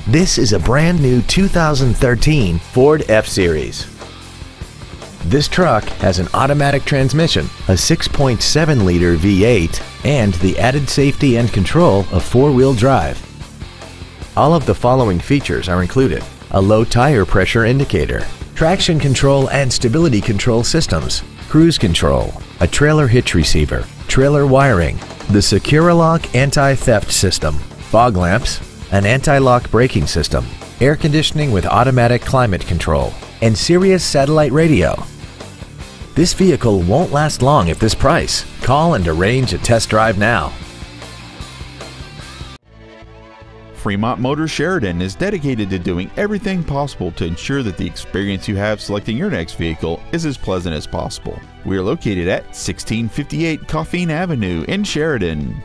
This is a brand new 2013 Ford F-Series. This truck has an automatic transmission, a 6.7-liter V8, and the added safety and control of four-wheel drive. All of the following features are included: a low tire pressure indicator, traction control and stability control systems, cruise control, a trailer hitch receiver, trailer wiring, the Securalock anti-theft system, fog lamps, an anti-lock braking system, air conditioning with automatic climate control, and Sirius satellite radio. This vehicle won't last long at this price. Call and arrange a test drive now. Fremont Motor Sheridan is dedicated to doing everything possible to ensure that the experience you have selecting your next vehicle is as pleasant as possible. We are located at 1658 Coffeen Avenue in Sheridan.